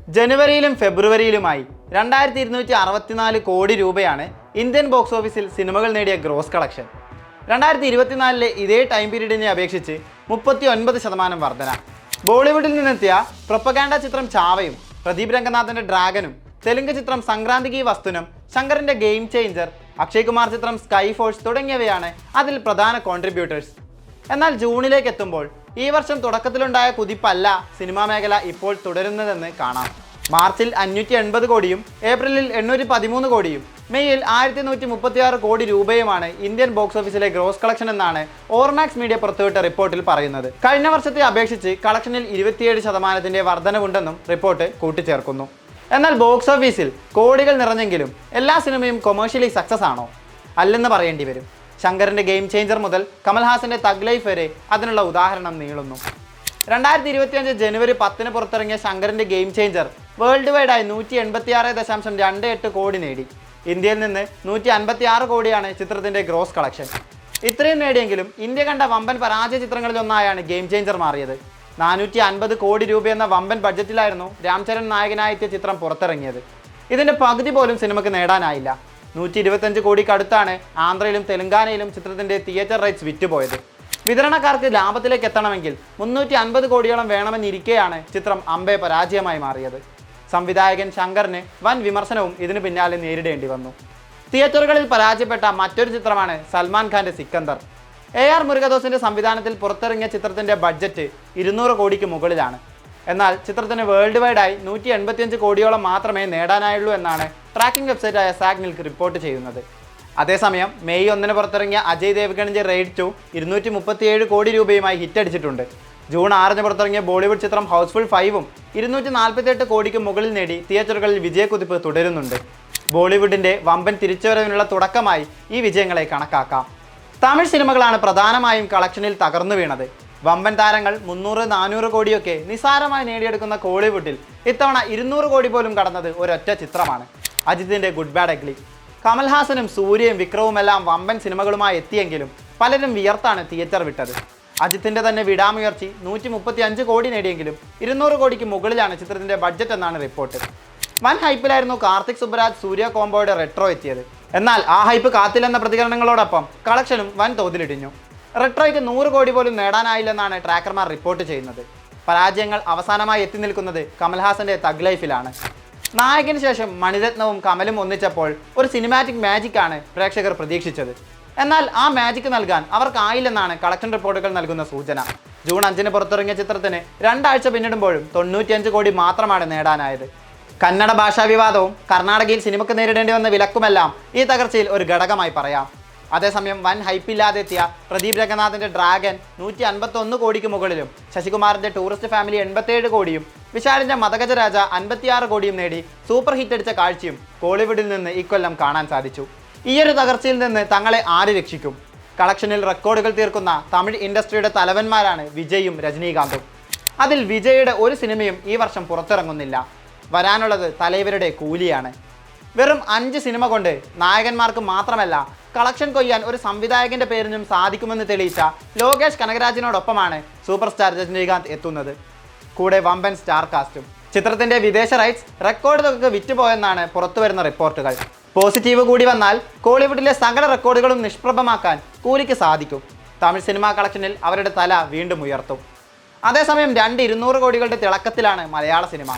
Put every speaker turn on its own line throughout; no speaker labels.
ജനുവരിയിലും ഫെബ്രുവരിയിലുമായി 2264 കോടി രൂപയാണ് Indian box ഓഫീസിൽ സിനിമകൾ നേടിയ ഗ്രോസ് കളക്ഷൻ. 2024 ഇതേ ടൈം പീരീഡിനെ അപേക്ഷിച്ച് 39% വർധന. ബോളിവുഡിൽ നിന്നെത്തിയ പ്രൊപ്പഗാൻഡ ചിത്രം ചാവയും, പ്രദീപ് രംഗനാഥന്റെ ഡ്രാഗനും, തെലുങ്ക് ചിത്രം സംക്രാന്തികി വസ്തുനം, ശങ്കറിന്റെ ഗെയിം ചേഞ്ചർ, അക്ഷയ് കുമാർ ചിത്രം സ്കൈ ഫോഴ്സ് തുടങ്ങിയവയാണ് അതിൽ പ്രധാന കോൺട്രിബ്യൂട്ടേഴ്സ്. എന്നാൽ ജൂണിലേക്ക് എത്തുമ്പോൾ ഈ വർഷം തുടക്കത്തിലുണ്ടായ കുതിപ്പല്ല സിനിമാ മേഖല ഇപ്പോൾ തുടരുന്നതെന്ന് കാണാം. മാർച്ചിൽ 580 കോടിയും ഏപ്രിലിൽ 813 കോടിയും മെയ്യിൽ 1136 കോടി രൂപയുമാണ് ഇന്ത്യൻ ബോക്സ് ഓഫീസിലെ ഗ്രോസ് കളക്ഷൻ എന്നാണ് ഓർമാക്സ് മീഡിയ പുറത്തുവിട്ട റിപ്പോർട്ടിൽ പറയുന്നത്. കഴിഞ്ഞ വർഷത്തെ അപേക്ഷിച്ച് കളക്ഷനിൽ 27% വർധനവുണ്ടെന്നും റിപ്പോർട്ട് കൂട്ടിച്ചേർക്കുന്നു. എന്നാൽ ബോക്സ് ഓഫീസിൽ കോടികൾ നിറഞ്ഞെങ്കിലും എല്ലാ സിനിമയും കൊമേഴ്ഷ്യലി സക്സസ് ആണോ? അല്ലെന്ന് പറയേണ്ടി വരും. ശങ്കറിന്റെ ഗെയിം ചേഞ്ചർ മുതൽ കമൽഹാസന്റെ തഗ് ലൈഫ് വരെ അതിനുള്ള ഉദാഹരണം നീളുന്നു. 2025 ജനുവരി 10 പുറത്തിറങ്ങിയ ശങ്കറിന്റെ ഗെയിം ചേഞ്ചർ വേൾഡ് വൈഡായി 186.28 കോടി നേടി. ഇന്ത്യയിൽ നിന്ന് 156 കോടിയാണ് ചിത്രത്തിന്റെ ഗ്രോസ് കളക്ഷൻ. ഇത്രയും നേടിയെങ്കിലും ഇന്ത്യ കണ്ട വമ്പൻ പരാജയ ചിത്രങ്ങളിലൊന്നായാണ് ഗെയിം ചേഞ്ചർ മാറിയത്. 450 കോടി രൂപയെന്ന വമ്പൻ ബഡ്ജറ്റിലായിരുന്നു രാംചരൺ നായകനായെത്തിയ ചിത്രം പുറത്തിറങ്ങിയത്. ഇതിന്റെ പകുതി പോലും സിനിമയ്ക്ക് നേടാനായില്ല. 125 കോടിക്കടുത്താണ് ആന്ധ്രയിലും തെലങ്കാനയിലും ചിത്രത്തിന്റെ തിയേറ്റർ റൈറ്റ്സ് വിറ്റുപോയത്. വിതരണക്കാർക്ക് ലാഭത്തിലേക്ക് എത്തണമെങ്കിൽ 350 കോടിയോളം വേണമെന്നിരിക്കെയാണ് ചിത്രം അമ്പെ പരാജയമായി മാറിയത്. സംവിധായകൻ ശങ്കറിന് വൻ വിമർശനവും ഇതിന് പിന്നാലെ നേരിടേണ്ടി വന്നു. തിയേറ്ററുകളിൽ പരാജയപ്പെട്ട മറ്റൊരു ചിത്രമാണ് സൽമാൻ ഖാന്റെ സിക്കന്ദർ. AR മുരുകദോസിന്റെ സംവിധാനത്തിൽ പുറത്തിറങ്ങിയ ചിത്രത്തിന്റെ ബഡ്ജറ്റ് 200 കോടിക്ക് മുകളിലാണ്. എന്നാൽ ചിത്രത്തിന് വേൾഡ് വൈഡായി 185 കോടിയോളം മാത്രമേ നേടാനായുള്ളൂ എന്നാണ് ട്രാക്കിംഗ് വെബ്സൈറ്റായ സാഗ്നിൽക്ക് റിപ്പോർട്ട് ചെയ്യുന്നത്. അതേസമയം മെയ് 1 പുറത്തിറങ്ങിയ അജയ് ദേവ്ഗണിന്റെ റെയ്ഡ് 2 237 കോടി രൂപയുമായി ഹിറ്റടിച്ചിട്ടുണ്ട്. ജൂൺ 6 പുറത്തിറങ്ങിയ ബോളിവുഡ് ചിത്രം ഹൗസ്ഫുൾ 5ഉം 248 കോടിക്ക് മുകളിൽ നേടി തിയേറ്ററുകളിൽ വിജയക്കുതിപ്പ് തുടരുന്നുണ്ട്. ബോളിവുഡിന്റെ വമ്പൻ തിരിച്ചുവരവിനുള്ള തുടക്കമായി ഈ വിജയങ്ങളെ കണക്കാക്കാം. തമിഴ് സിനിമകളാണ് പ്രധാനമായും കളക്ഷനിൽ തകർന്നു വീണത്. വമ്പൻ താരങ്ങൾ 300-400 കോടിയൊക്കെ നിസ്സാരമായി നേടിയെടുക്കുന്ന കോളിവുഡിൽ ഇത്തവണ 200 കോടി പോലും കടന്നത് ഒരൊറ്റ ചിത്രമാണ്, അജിത്തിന്റെ ഗുഡ് ബാഡ് അഗ്ലി. കമൽഹാസനും സൂര്യയും വിക്രവുമെല്ലാം വമ്പൻ സിനിമകളുമായി എത്തിയെങ്കിലും പലരും വിയർത്താണ് തിയേറ്റർ വിട്ടത്. അജിത്തിന്റെ തന്നെ വിടാമുയർച്ചി 135 കോടി നേടിയെങ്കിലും 200 കോടിക്ക് മുകളിലാണ് ചിത്രത്തിന്റെ ബഡ്ജറ്റ് എന്നാണ് റിപ്പോർട്ട്. വൻ ഹൈപ്പിലായിരുന്നു കാർത്തിക് സുബ്ബരാജ് സൂര്യ കോംബോയുടെ റെട്രോ എത്തിയത്. എന്നാൽ ആ ഹൈപ്പ് കാത്തില്ലെന്ന പ്രതികരണങ്ങളോടൊപ്പം കളക്ഷനും വൻ തോതിലിടിഞ്ഞു. റെട്രോയ്ക്ക് 100 കോടി പോലും നേടാനായില്ലെന്നാണ് ട്രാക്കർമാർ റിപ്പോർട്ട് ചെയ്യുന്നത്. പരാജയങ്ങൾ അവസാനമായി എത്തി നിൽക്കുന്നത് കമൽഹാസന്റെ തഗ് ലൈഫിലാണ്. നായകന് ശേഷം മണിരത്നവും കമലും ഒന്നിച്ചപ്പോൾ ഒരു സിനിമാറ്റിക് മാജിക്കാണ് പ്രേക്ഷകർ പ്രതീക്ഷിച്ചത്. എന്നാൽ ആ മാജിക് നൽകാൻ അവർക്കായില്ലെന്നാണ് കളക്ഷൻ റിപ്പോർട്ടുകൾ നൽകുന്ന സൂചന. ജൂൺ 5 പുറത്തിറങ്ങിയ ചിത്രത്തിന് 2 ആഴ്ച പിന്നിടുമ്പോഴും 95 കോടി മാത്രമാണ് നേടാനായത്. കന്നഡ ഭാഷാ വിവാദവും കർണാടകയിൽ സിനിമയ്ക്ക് നേരിടേണ്ടി വന്ന വിലക്കുമെല്ലാം ഈ തകർച്ചയിൽ ഒരു ഘടകമായി പറയാം. അതേസമയം വൻ ഹൈപ്പില്ലാതെ എത്തിയ പ്രദീപ് രംഗനാഥന്റെ ഡ്രാഗൻ 151 കോടിക്ക് മുകളിലും, ശശികുമാറിന്റെ ടൂറിസ്റ്റ് ഫാമിലി 87 കോടിയും, വിശാലിന്റെ മദഗജരാജ 56 കോടിയും നേടി സൂപ്പർ ഹിറ്റ് അടിച്ച കാഴ്ചയും കോളിവുഡിൽ നിന്ന് ഇക്കൊല്ലം കാണാൻ സാധിച്ചു. ഈയൊരു തകർച്ചയിൽ നിന്ന് തങ്ങളെ ആര് രക്ഷിക്കും? കളക്ഷനിൽ റെക്കോർഡുകൾ തീർക്കുന്ന തമിഴ് ഇൻഡസ്ട്രിയുടെ തലവന്മാരാണ് വിജയും രജനീകാന്തും. അതിൽ വിജയുടെ ഒരു സിനിമയും ഈ വർഷം പുറത്തിറങ്ങുന്നില്ല. വരാനുള്ളത് തലൈവരുടെ കൂലിയാണ്. വെറും 5 സിനിമ കൊണ്ട് നായകന്മാർക്ക് മാത്രമല്ല കളക്ഷൻ കൊയ്യാൻ ഒരു സംവിധായകന്റെ പേരിനും സാധിക്കുമെന്ന് തെളിയിച്ച ലോകേഷ് കനകരാജിനോടൊപ്പമാണ് സൂപ്പർ സ്റ്റാർ രജനീകാന്ത് എത്തുന്നത്. കൂടെ വമ്പൻ സ്റ്റാർ കാസ്റ്റും. ചിത്രത്തിന്റെ വിദേശ റൈറ്റ്സ് റെക്കോർഡ് തുകക്ക് വിറ്റുപോയെന്നാണ് പുറത്തുവരുന്ന റിപ്പോർട്ടുകൾ. പോസിറ്റീവ് കൂടി വന്നാൽ കോളിവുഡിലെ സകല റെക്കോർഡുകളും നിഷ്പ്രഭമാക്കാൻ കൂലിക്ക് സാധിക്കും. തമിഴ് സിനിമാ കളക്ഷനിൽ അവരുടെ തല വീണ്ടും ഉയർത്തും. അതേസമയം 200 കോടികളുടെ തിളക്കത്തിലാണ് മലയാള സിനിമ.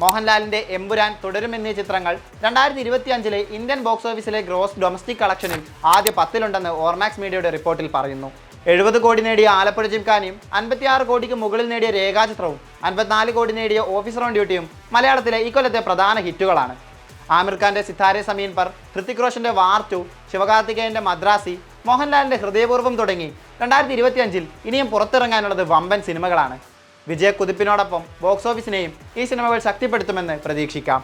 മോഹൻലാലിന്റെ എമ്പുരാൻ, തുടരും എന്നീ ചിത്രങ്ങൾ 2025 ഇന്ത്യൻ ബോക്സ് ഓഫീസിലെ ഗ്രോസ് ഡൊമസ്റ്റിക് കളക്ഷനിൽ ആദ്യ 10 ഓർമാക്സ് മീഡിയയുടെ റിപ്പോർട്ടിൽ പറയുന്നു. 70 കോടി നേടിയ ആലപ്പുഴ ജിംഖാനയും 56 കോടിക്ക് മുകളിൽ നേടിയ രേഖാചിത്രവും 54 കോടി നേടിയ ഓഫീസർ ഓൺ ഡ്യൂട്ടിയും മലയാളത്തിലെ ഇക്കൊല്ലത്തെ പ്രധാന ഹിറ്റുകളാണ്. ആമിർ ഖാന്റെ സിതാരെ സമീൻ പർ, ഹൃതിക് റോഷന്റെ വാർ 2, ശിവകാർത്തികേയന്റെ മദ്രാസി, മോഹൻലാലിന്റെ ഹൃദയപൂർവ്വം തുടങ്ങി 2025 ഇനിയും പുറത്തിറങ്ങാനുള്ളത് വമ്പൻ സിനിമകളാണ്. വിജയക്കുതിപ്പിനോടൊപ്പം ബോക്സ് ഓഫീസിനെയും ഈ സിനിമകൾ ശക്തിപ്പെടുത്തുമെന്ന് പ്രതീക്ഷിക്കാം.